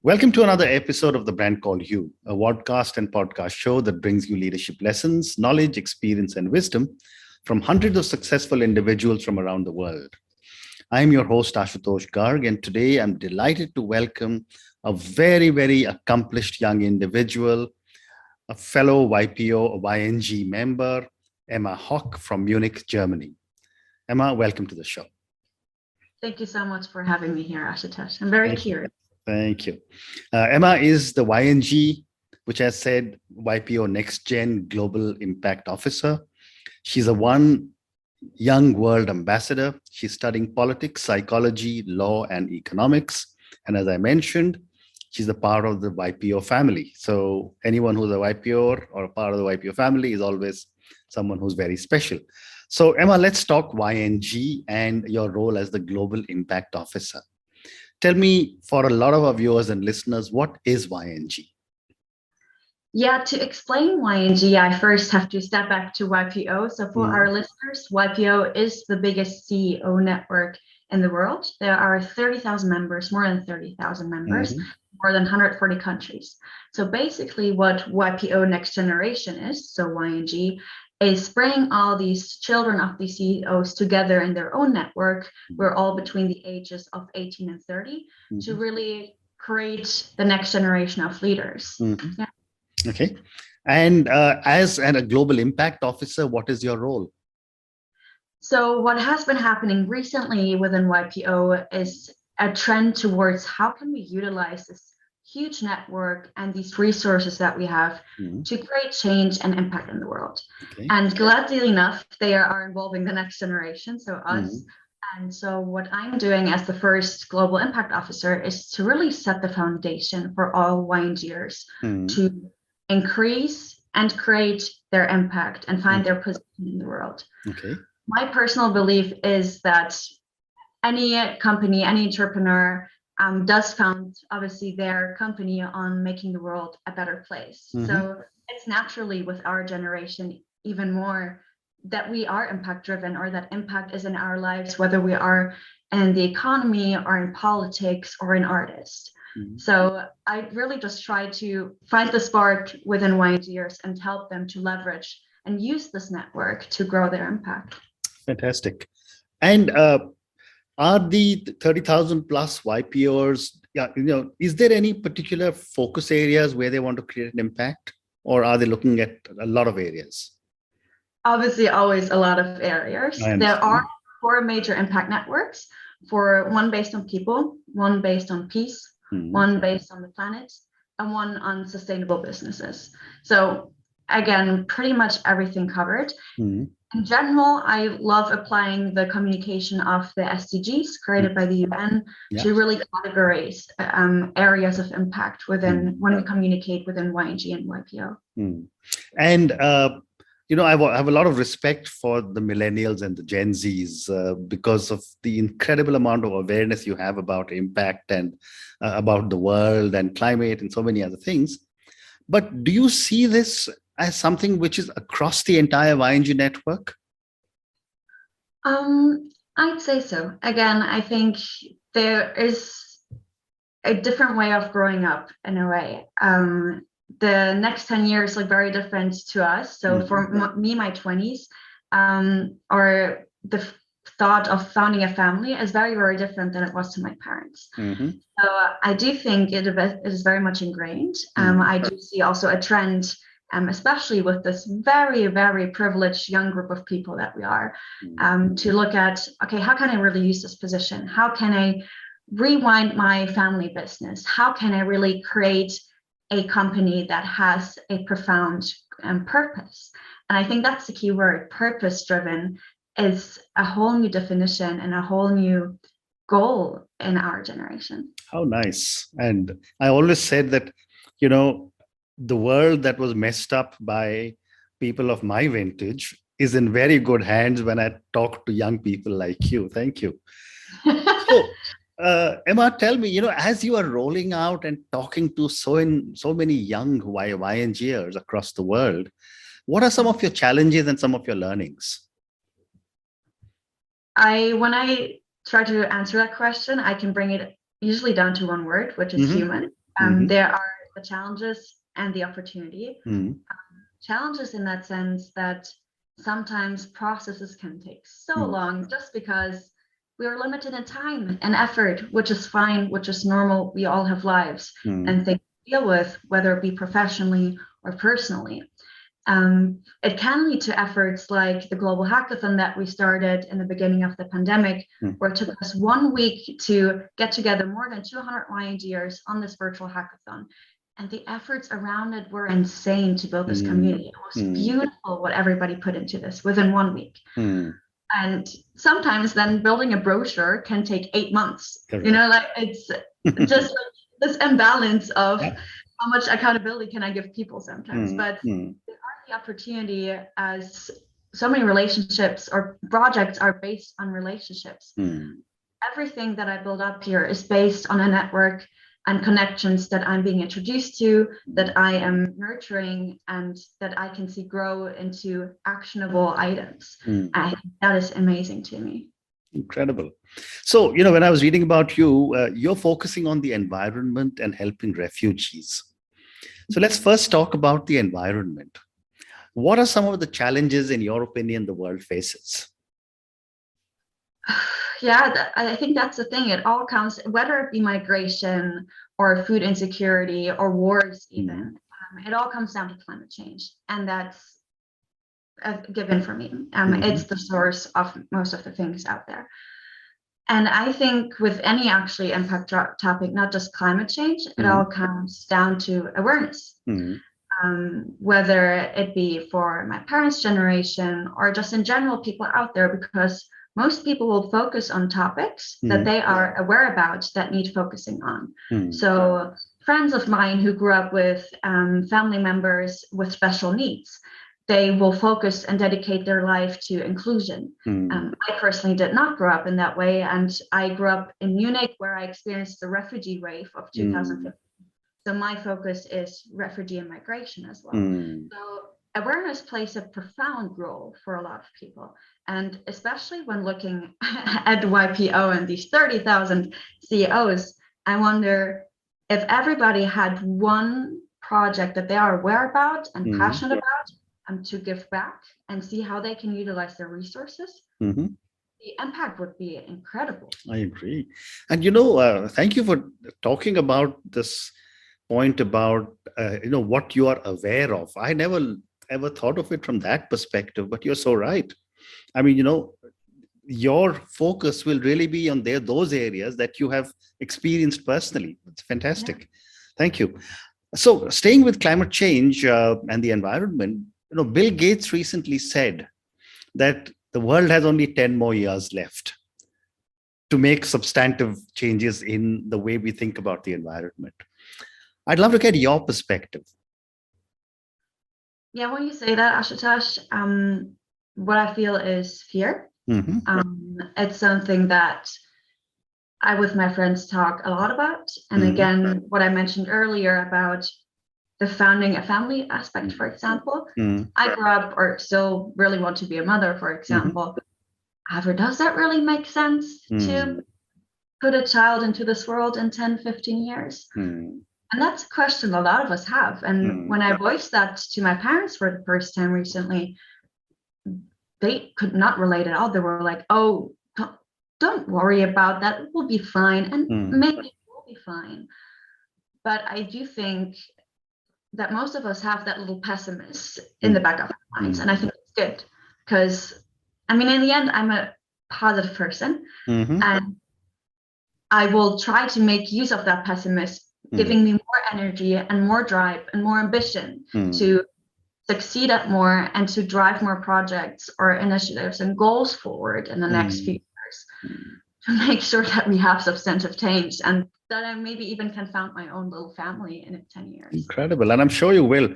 Welcome to another episode of The Brand Called You, a podcast and podcast show that brings you leadership lessons, knowledge, experience, and wisdom from hundreds of successful individuals from around the world. I'm your host, Ashutosh Garg, and today I'm delighted to welcome a very, very accomplished young individual, a fellow YPO, a YNG member, Emma Hoch from Munich, Germany. Emma, welcome to the show. Thank you so much for having me here, Ashutosh. I'm very curious. Thank you. Emma is the YNG, which I said, YPO Next Gen Global Impact Officer. She's a one young world ambassador. She's studying politics, psychology, law, and economics. And as I mentioned, she's a part of the YPO family. So anyone who's a YPO or a part of the YPO family is always someone who's very special. So Emma, let's talk YNG and your role as the Global Impact Officer. Tell me, for a lot of our viewers and listeners, what is YNG? Yeah, to explain YNG, I first have to step back to YPO. So for our listeners, YPO is the biggest CEO network in the world. There are 30,000 members, more than 30,000 members, more than 140 countries. So basically what YPO Next Generation is, so YNG, is bringing all these children of the CEOs together in their own network. We're all between the ages of 18 and 30 to really create the next generation of leaders. Yeah. Okay. And as a global impact officer, what is your role? So what has been happening recently within YPO is a trend towards how can we utilize this huge network and these resources that we have to create change and impact in the world. Okay. And gladly enough, they are involving the next generation, so us. And so what I'm doing as the first global impact officer is to really set the foundation for all YNGers to increase and create their impact and find their position in the world. Okay. My personal belief is that any company, any entrepreneur does found obviously their company on making the world a better place. So it's naturally with our generation even more that we are impact driven, or that impact is in our lives, whether we are in the economy or in politics or in artists. So I really just try to find the spark within YNGers and help them to leverage and use this network to grow their impact. Fantastic. And are the 30,000 plus YPOs, is there any particular focus areas where they want to create an impact, or are they looking at a lot of areas? Obviously, always a lot of areas. There are 4 major impact networks, one based on people, one based on peace, one based on the planet, and one on sustainable businesses. So again, pretty much everything covered. In general, I love applying the communication of the SDGs created by the UN to really categorize areas of impact within when we communicate within YNG and YPO. And I have a lot of respect for the millennials and the Gen Zs because of the incredible amount of awareness you have about impact and about the world and climate and so many other things. But do you see this as something which is across the entire YNG network? I'd say so. Again, I think there is a different way of growing up in a way. The next 10 years look very different to us. So for me, my 20s, or the thought of founding a family is very, very different than it was to my parents. So I do think it is very much ingrained. I do see also a trend, especially with this very, very privileged young group of people that we are, to look at, okay, how can I really use this position? How can I rewind my family business? How can I really create a company that has a profound purpose? And I think that's the key word. Purpose driven is a whole new definition and a whole new goal in our generation. How nice. And I always said that, the world that was messed up by people of my vintage is in very good hands when I talk to young people like you. Thank you. So, Emma, tell me, as you are rolling out and talking to so many young YNGers across the world, what are some of your challenges and some of your learnings? When I try to answer that question, I can bring it usually down to one word, which is human. There are the challenges and the opportunity. Challenges in that sense that sometimes processes can take so long just because we are limited in time and effort, which is fine, which is normal. We all have lives and things to deal with, whether it be professionally or personally. It can lead to efforts like the global hackathon that we started in the beginning of the pandemic, where it took us 1 week to get together more than 200 YNGers on this virtual hackathon. And the efforts around it were insane to build this community. It was beautiful what everybody put into this within 1 week. And sometimes then building a brochure can take 8 months. Correct. You know, like it's just like this imbalance of how much accountability can I give people sometimes. But there are the opportunity, as so many relationships or projects are based on relationships. Everything that I build up here is based on a network and connections that I'm being introduced to, that I am nurturing, and that I can see grow into actionable items. I think that is amazing to me. Incredible. So, when I was reading about you, you're focusing on the environment and helping refugees. So let's first talk about the environment. What are some of the challenges, in your opinion, the world faces? Yeah, I think that's the thing. It all comes, whether it be migration or food insecurity or wars even, it all comes down to climate change. And that's a given for me. It's the source of most of the things out there. And I think with any actually impact topic, not just climate change, it all comes down to awareness. Whether it be for my parents' generation or just in general people out there, because most people will focus on topics that they are aware about that need focusing on. So friends of mine who grew up with family members with special needs, they will focus and dedicate their life to inclusion. I personally did not grow up in that way. And I grew up in Munich, where I experienced the refugee wave of 2015. So my focus is refugee and migration as well. So awareness plays a profound role for a lot of people. And especially when looking at YPO and these 30,000 CEOs, I wonder if everybody had one project that they are aware about and passionate about, to give back and see how they can utilize their resources, the impact would be incredible. I agree. And, thank you for talking about this point about, what you are aware of. I never ever thought of it from that perspective, but you're so right. I mean, your focus will really be on those areas that you have experienced personally. It's fantastic. Thank you. So staying with climate change and the environment, Bill Gates recently said that the world has only 10 more years left to make substantive changes in the way we think about the environment. I'd love to get your perspective. Yeah, when you say that, Ashutosh, what I feel is fear. It's something that I, with my friends, talk a lot about. And again, what I mentioned earlier about the founding a family aspect, for example. I grew up, or still really want to be a mother, for example. However, does that really make sense to put a child into this world in 10, 15 years? And that's a question a lot of us have. And when I voiced that to my parents for the first time recently, they could not relate at all. They were like, oh, don't worry about that. It will be fine. And maybe it will be fine. But I do think that most of us have that little pessimist in the back of our minds. And I think it's good because, I mean, in the end, I'm a positive person. And I will try to make use of that pessimist, giving me more energy and more drive and more ambition to succeed at more and to drive more projects or initiatives and goals forward in the next few years to make sure that we have substantive change and that I maybe even can found my own little family in 10 years. Incredible. And I'm sure you will.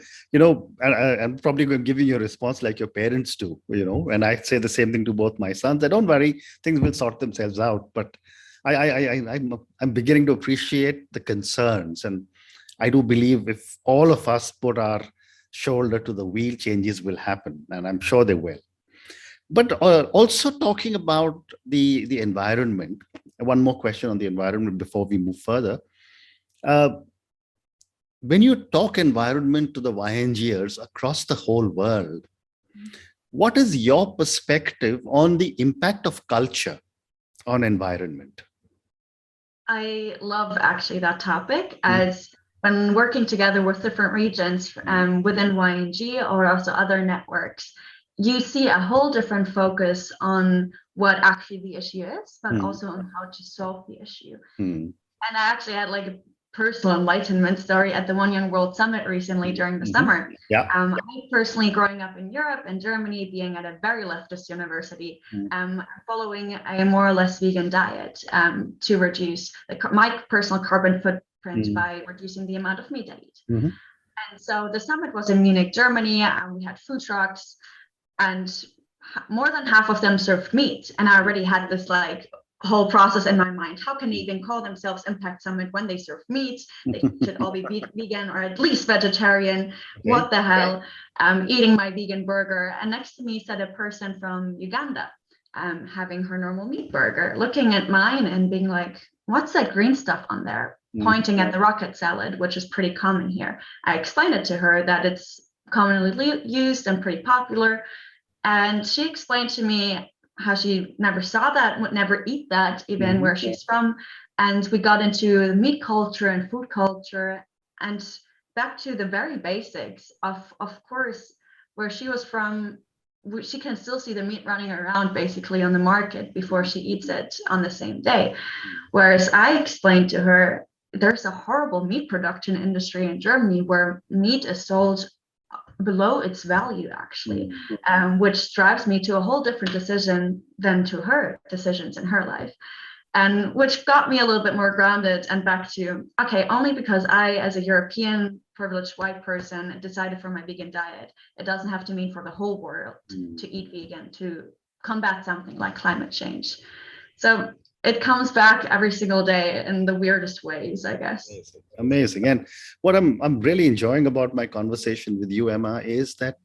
I'm probably going to give you a response like your parents do, and I say the same thing to both my sons. Don't worry, things will sort themselves out. But I'm beginning to appreciate the concerns. And I do believe if all of us put our shoulder to the wheel, changes will happen. And I'm sure they will. But also talking about the environment, one more question on the environment before we move further. when you talk environment to the YNGers across the whole world, what is your perspective on the impact of culture on environment? I love actually that topic, as when working together with different regions within YNG or also other networks, you see a whole different focus on what actually the issue is, but also on how to solve the issue. And I actually had like a personal enlightenment story at the One Young World Summit recently during the summer. Yeah. I personally, growing up in Europe and Germany, being at a very leftist university, following a more or less vegan diet to reduce my personal carbon footprint by reducing the amount of meat I eat. And so the summit was in Munich, Germany, and we had food trucks, and more than half of them served meat. And I already had this like whole process in my mind. How can they even call themselves Impact Summit when they serve meat? They should all be vegan or at least vegetarian. Okay. What the hell? Eating my vegan burger. And next to me sat a person from Uganda, having her normal meat burger, looking at mine and being like, what's that green stuff on there? Pointing at the rocket salad, which is pretty common here. I explained it to her that it's commonly used and pretty popular. And she explained to me how she never saw that, would never eat that, even where she's from. And we got into the meat culture and food culture, and back to the very basics of course, where she was from, she can still see the meat running around basically on the market before she eats it on the same day. Whereas I explained to her, there's a horrible meat production industry in Germany where meat is sold below its value, actually, which drives me to a whole different decision than to her decisions in her life, and which got me a little bit more grounded and back to, okay, only because I, as a European privileged white person, decided for my vegan diet, it doesn't have to mean for the whole world to eat vegan to combat something like climate change. So it comes back every single day in the weirdest ways, I guess. Amazing. And what I'm really enjoying about my conversation with you, Emma, is that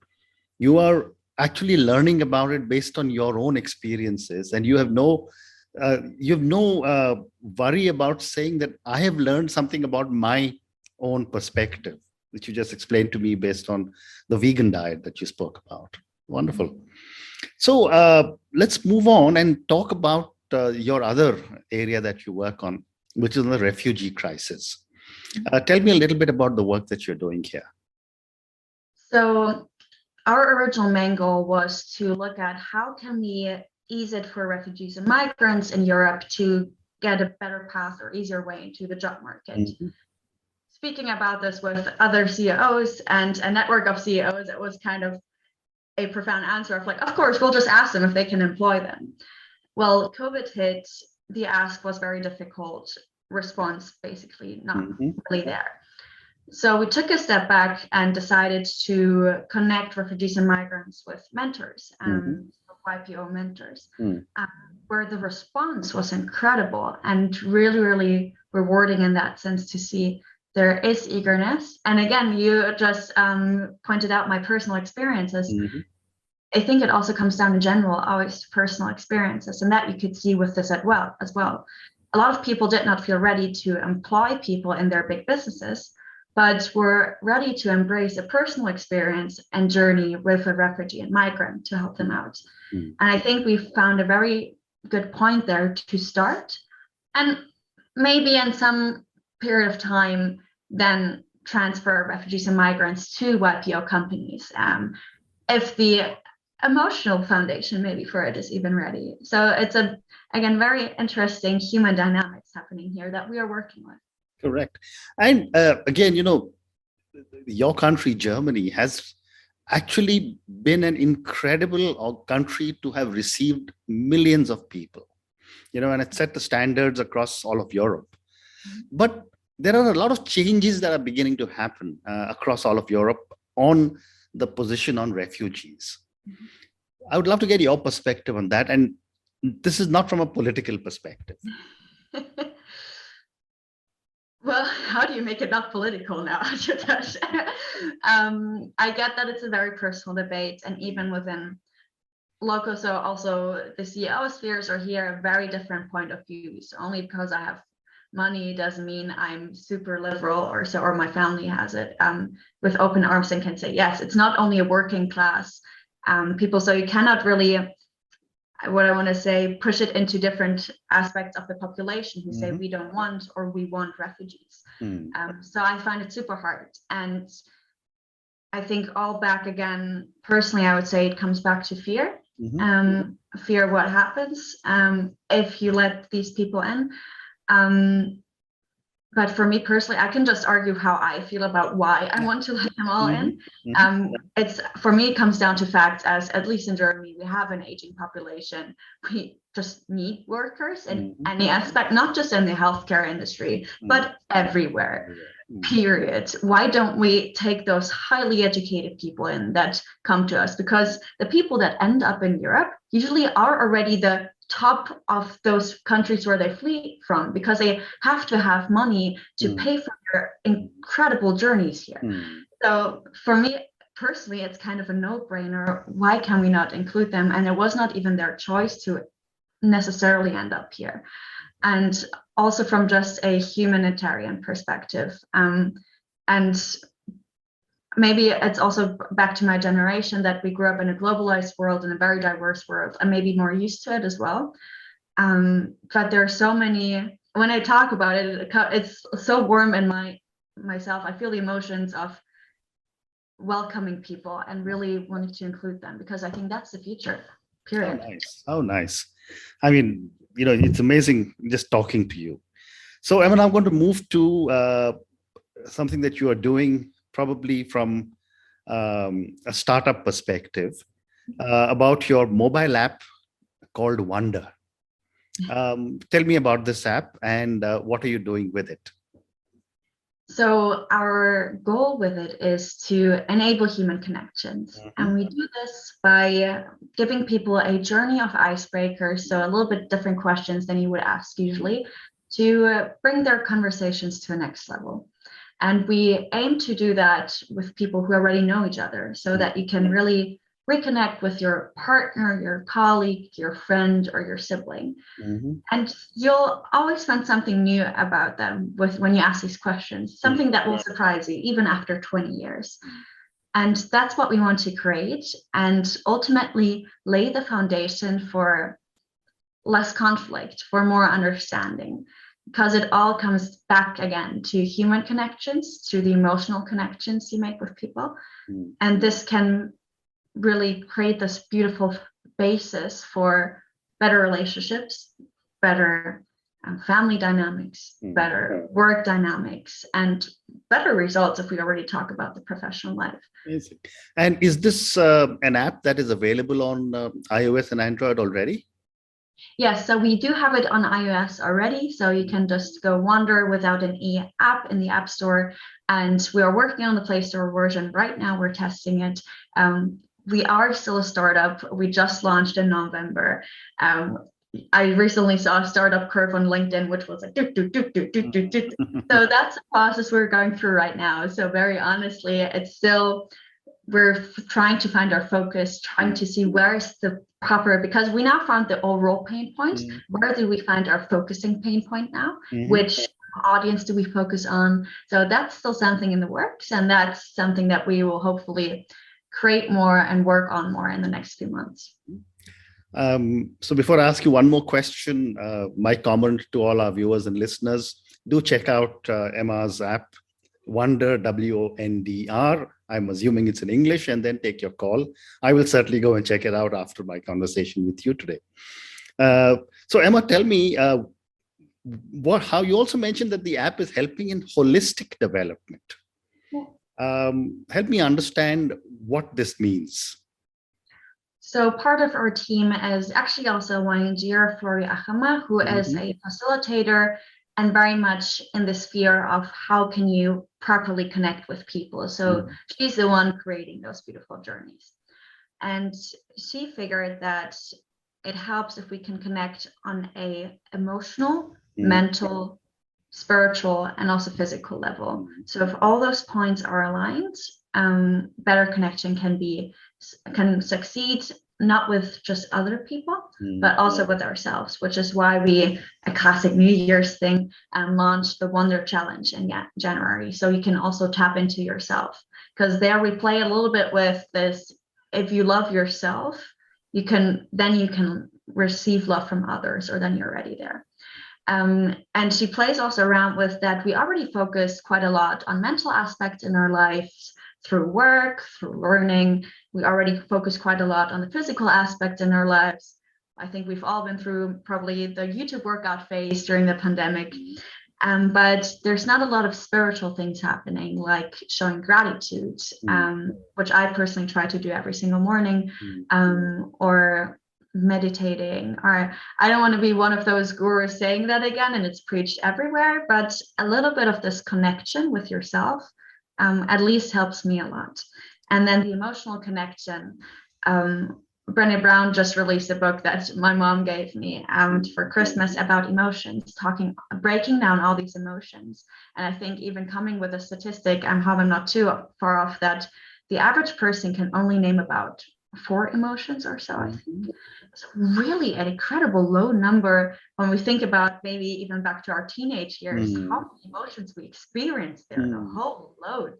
you are actually learning about it based on your own experiences, and you have no worry about saying that I have learned something about my own perspective, which you just explained to me based on the vegan diet that you spoke about. Wonderful. So let's move on and talk about your other area that you work on, which is the refugee crisis. Tell me a little bit about the work that you're doing here. So our original main goal was to look at how can we ease it for refugees and migrants in Europe to get a better path or easier way into the job market. Speaking about this with other CEOs and a network of CEOs, it was kind of a profound answer of like, of course, we'll just ask them if they can employ them. Well, COVID hit, the ask was very difficult, response basically not really there. So we took a step back and decided to connect refugees and migrants with mentors, YPO mentors, where the response was incredible and really, really rewarding in that sense to see there is eagerness. And again, you just pointed out my personal experiences. I think it also comes down in general, always to personal experiences, and that you could see with this as well. A lot of people did not feel ready to employ people in their big businesses, but were ready to embrace a personal experience and journey with a refugee and migrant to help them out. And I think we found a very good point there to start, and maybe in some period of time, then transfer refugees and migrants to YPO companies, if the emotional foundation maybe for it is even ready. So it's again very interesting human dynamics happening here that we are working with. Correct. And again, your country, Germany, has actually been an incredible country to have received millions of people, and it set the standards across all of Europe. But there are a lot of changes that are beginning to happen across all of Europe on the position on refugees. I would love to get your perspective on that. And this is not from a political perspective. Well, how do you make it not political now? I get that it's a very personal debate, and even within local, so also the CEO spheres are here a very different point of view. So only because I have money doesn't mean I'm super liberal or so, or my family has it with open arms and can say, yes, it's not only a working class people. So you cannot really, what I want to say, push it into different aspects of the population who say we don't want, or we want refugees. So I find it super hard. And I think all back again, personally, I would say it comes back to fear. Fear of what happens if you let these people in. But for me personally, I can just argue how I feel about why I want to let them all in. It's, for me, it comes down to facts, as at least in Germany, we have an aging population. We just need workers in any aspect, not just in the healthcare industry, but everywhere, period. Why don't we take those highly educated people in that come to us? Because the people that end up in Europe usually are already the top of those countries where they flee from, because they have to have money to pay for their incredible journeys here. So for me personally, it's kind of a no-brainer. Why can we not include them? And it was not even their choice to necessarily end up here. And also from just a humanitarian perspective, and maybe it's also back to my generation that we grew up in a globalized world, in a very diverse world, and maybe more used to it as well. But there are so many, when I talk about it, it's so warm in myself. I feel the emotions of welcoming people and really wanting to include them, because I think that's the future, period. Oh, nice. Oh, nice. I mean, it's amazing just talking to you. So, Emma, I'm going to move to something that you are doing probably from a startup perspective, about your mobile app called Wondr. Tell me about this app and what are you doing with it? So our goal with it is to enable human connections. And we do this by giving people a journey of icebreakers, so a little bit different questions than you would ask usually, to bring their conversations to a next level. And we aim to do that with people who already know each other, so that you can really reconnect with your partner, your colleague, your friend, or your sibling. And you'll always find something new about them when you ask these questions, something that will surprise you even after 20 years. And that's what we want to create, and ultimately lay the foundation for less conflict, for more understanding, because it all comes back again to human connections, to the emotional connections you make with people. And this can really create this beautiful basis for better relationships, better family dynamics, better work dynamics, and better results if we already talk about the professional life. Amazing. And is this an app that is available on iOS and Android already? Yes, so we do have it on iOS already. So you can just go Wondr without an E app in the App Store. And we are working on the Play Store version right now. We're testing it. We are still a startup. We just launched in November. I recently saw a startup curve on LinkedIn, which was like, So that's the process we're going through right now. So very honestly, it's still, we're trying to find our focus, trying to see where's the proper, because we now found the overall pain point. Where do we find our focusing pain point now? Which audience do we focus on? So that's still something in the works, and that's something that we will hopefully create more and work on more in the next few months. So before I ask you one more question, my comment to all our viewers and listeners, do check out Emma's app, Wondr, Wondr. I'm assuming it's in English, and then take your call. I will certainly go and check it out after my conversation with you today. So Emma, tell me, how you also mentioned that the app is helping in holistic development. Help me understand what this means. So part of our team is actually also YNG, who is a facilitator and very much in the sphere of how can you properly connect with people. So she's the one creating those beautiful journeys. And she figured that it helps if we can connect on a emotional, mental, spiritual, and also physical level. So if all those points are aligned, better connection can succeed, not with just other people, but also with ourselves, which is why we, a classic New Year's thing, launched the Wondr challenge in January. So you can also tap into yourself, because there we play a little bit with this. If you love yourself, you can receive love from others, or then you're already there. And she plays also around with that. We already focus quite a lot on mental aspects in our lives through work, through learning. We already focus quite a lot on the physical aspects in our lives. I think we've all been through probably the YouTube workout phase during the pandemic. But there's not a lot of spiritual things happening, like showing gratitude, which I personally try to do every single morning, or meditating. Or I don't want to be one of those gurus saying that again, and it's preached everywhere, but a little bit of this connection with yourself at least helps me a lot. And then the emotional connection. Brené Brown just released a book that my mom gave me for Christmas about emotions, breaking down all these emotions. And I think even coming with a statistic, how I'm not too far off, that the average person can only name about 4 emotions or so, I think. It's really an incredible low number when we think about maybe even back to our teenage years, how many emotions we experience there, a whole load.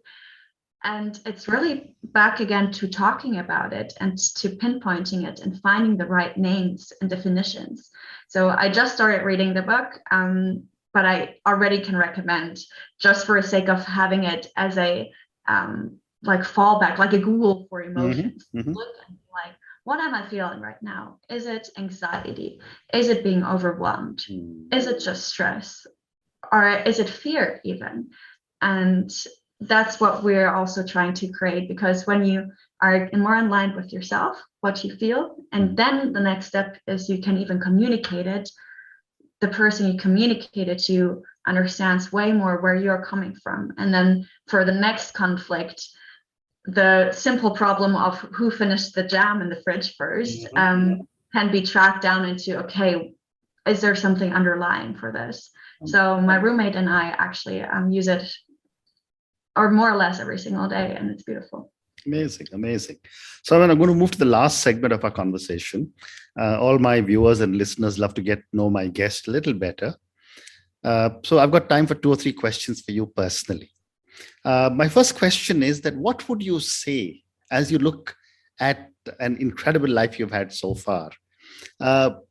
And it's really back again to talking about it and to pinpointing it and finding the right names and definitions. So I just started reading the book, but I already can recommend, just for the sake of having it as a like fallback, like a Google for emotions. Look and be like, what am I feeling right now? Is it anxiety? Is it being overwhelmed? Is it just stress? Or is it fear even? And that's what we're also trying to create, because when you are more in line with yourself, what you feel, and then the next step is you can even communicate it. The person you communicate it to understands way more where you're coming from. And then for the next conflict, the simple problem of who finished the jam in the fridge first can be tracked down into, okay, is there something underlying for this? So my roommate and I actually use it, or more or less every single day, and it's beautiful. Amazing, amazing. So I'm going to move to the last segment of our conversation. All my viewers and listeners love to get to know my guest a little better. So I've got time for 2 or 3 questions for you personally. My first question is that what would you say as you look at an incredible life you've had so far?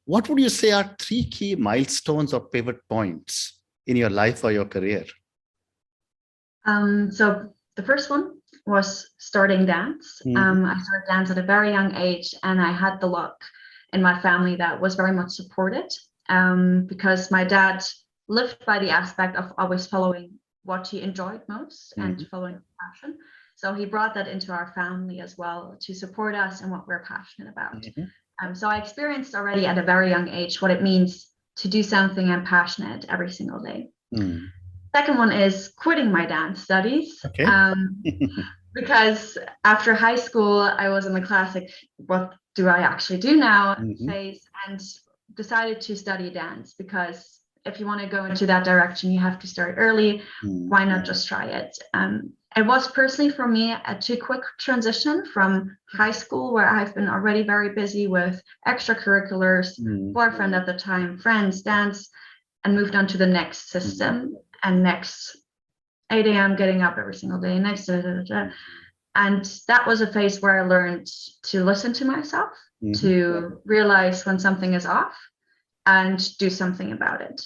What would you say are 3 key milestones or pivot points in your life or your career? So the first one was starting dance. I started dance at a very young age, and I had the luck in my family that was very much supported, because my dad lived by the aspect of always following what he enjoyed most and following passion. So he brought that into our family as well to support us in what we're passionate about. So I experienced already at a very young age what it means to do something I'm passionate every single day. Second one is quitting my dance studies. Okay. Because after high school, I was in the classic, what do I actually do now phase, and decided to study dance, because if you want to go into that direction, you have to start early. Why not just try it? It was personally for me a too quick transition from high school, where I've been already very busy with extracurriculars, boyfriend at the time, friends, dance, and moved on to the next system. And next 8 a.m. getting up every single day, next and that was a phase where I learned to listen to myself, to realize when something is off and do something about it.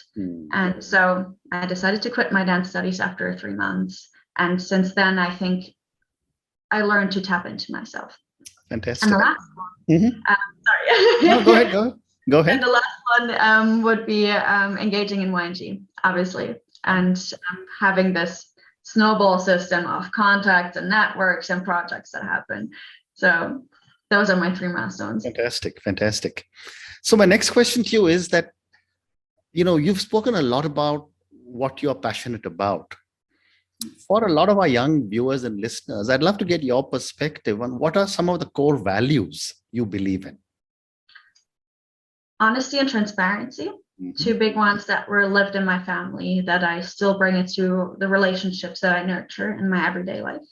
And so I decided to quit my dance studies after 3 months, and since then I think I learned to tap into myself. Fantastic. And the last one, sorry. No, go ahead. And the last one would be engaging in YNG, obviously. And having this snowball system of contacts and networks and projects that happen. So those are my 3 milestones. Fantastic. So my next question to you is that, you've spoken a lot about what you're passionate about. For a lot of our young viewers and listeners, I'd love to get your perspective on what are some of the core values you believe in. Honesty and transparency. 2 big ones that were lived in my family that I still bring into the relationships that I nurture in my everyday life.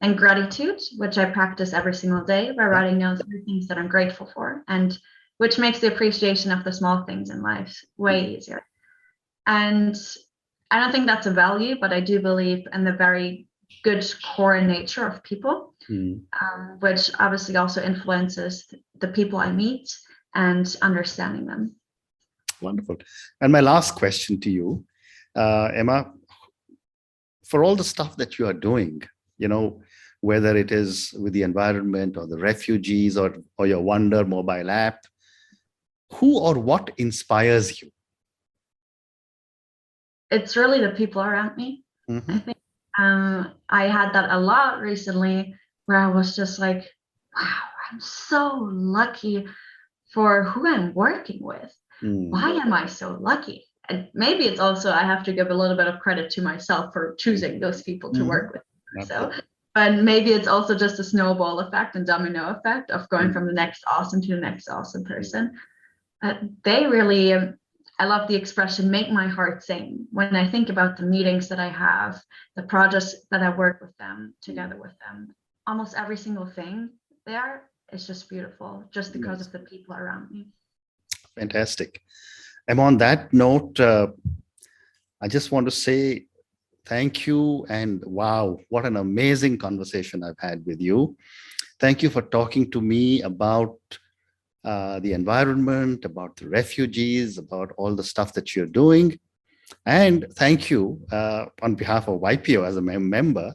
And gratitude, which I practice every single day by writing down 3 things that I'm grateful for. And which makes the appreciation of the small things in life way easier. And I don't think that's a value, but I do believe in the very good core nature of people, which obviously also influences the people I meet and understanding them. Wonderful. And my last question to you, Emma, for all the stuff that you are doing, whether it is with the environment or the refugees or your Wondr mobile app, who or what inspires you? It's really the people around me. I think I had that a lot recently where I was just like, wow, I'm so lucky for who I'm working with. Why am I so lucky? And maybe it's also, I have to give a little bit of credit to myself for choosing those people to work with. So, but maybe it's also just a snowball effect and domino effect of going from the next awesome to the next awesome person. They really, I love the expression, make my heart sing. When I think about the meetings that I have, the projects that I work with them, together with them, almost every single thing there is just beautiful, just because of the people around me. Fantastic. And on that note, I just want to say thank you. And wow, what an amazing conversation I've had with you. Thank you for talking to me about the environment, about the refugees, about all the stuff that you're doing. And thank you on behalf of YPO as a member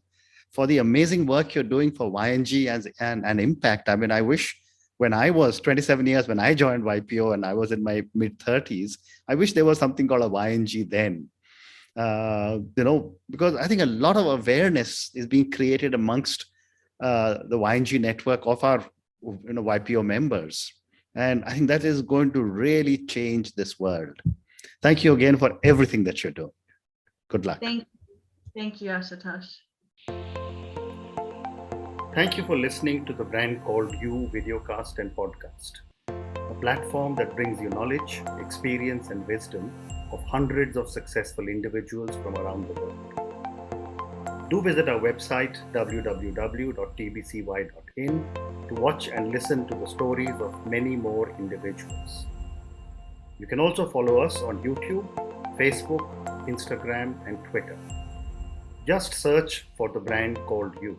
for the amazing work you're doing for YNG and Impact. I mean, I wish when I was 27 years, when I joined YPO and I was in my mid-30s, I wish there was something called a YNG then. Because I think a lot of awareness is being created amongst the YNG network of our YPO members. And I think that is going to really change this world. Thank you again for everything that you're doing. Good luck. Thank you, Ashutosh. Thank you for listening to the Brand Called You videocast and podcast, a platform that brings you knowledge, experience, and wisdom of hundreds of successful individuals from around the world. Do visit our website www.tbcy.in to watch and listen to the stories of many more individuals. You can also follow us on YouTube, Facebook, Instagram, and Twitter. Just search for the Brand Called You.